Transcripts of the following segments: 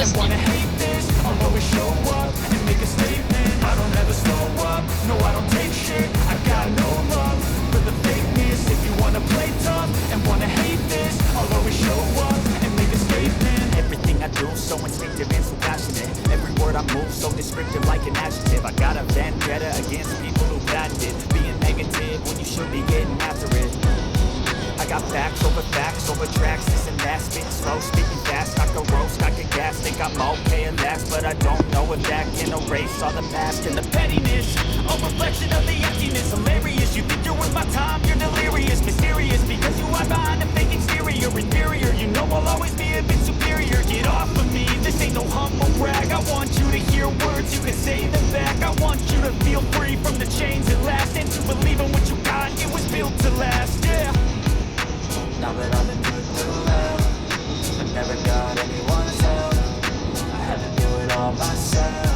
And wanna hate this, I'll always show up and make a statement. I don't ever slow up, no I don't take shit. I got no love for the fakeness. If you wanna play tough and wanna hate this, I'll always show up and make a statement. Everything I do so instinctive and so passionate. Every word I move so descriptive like an adjective. I got a vendetta against people who patented being negative when you should be getting after it. I got facts over tracks, this and that. Spitting slow, speaking fast, I can roast, I can gas. Think I'm okay at last, but I don't know if that can erase all the past and the pettiness. A reflection of the emptiness, hilarious. You think you're worth my time, you're delirious. Mysterious, because you hide behind a fake exterior. Inferior, you know I'll always be a bit superior. Get off of me, this ain't no humble brag. I want you to hear words, you can say them back. I want you to feel free from the chains that last, and to believe in what you got, it was built to last, yeah. Now that I've been through hell, I never got anyone's help. I had to do it all myself.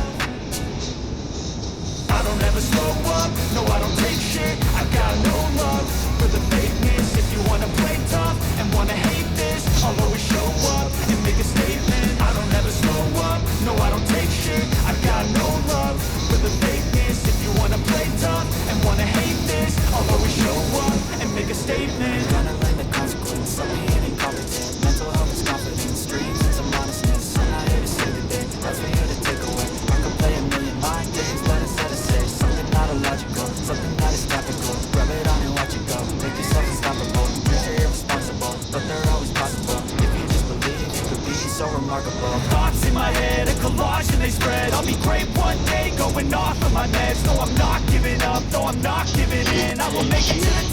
I don't ever slow up, no I don't take shit. I got no love for the fakeness. If you wanna play tough and wanna hate this, I'll always show up and make a statement. I don't ever slow up, no I don't take shit. I got no love for the fakeness. If you wanna play tough and wanna hate this, I'll always show up and make a statement. Gonna learn the consequence of being incompetent. Mental health is confidence, dreams and some honestness. I'm not here to save the day, that's for you to take away. I could play a million mind games, but instead I say something not illogical, something that is topical. Rub it on and watch it go, make yourself unstoppable. Dreams are irresponsible, but they're always possible. If you just believe, you could be so remarkable. Thoughts in my head, a collage and they spread. I'll be great one day, going off of my meds. No, I'm not giving up, no, I'm not giving in. I will make it to the top.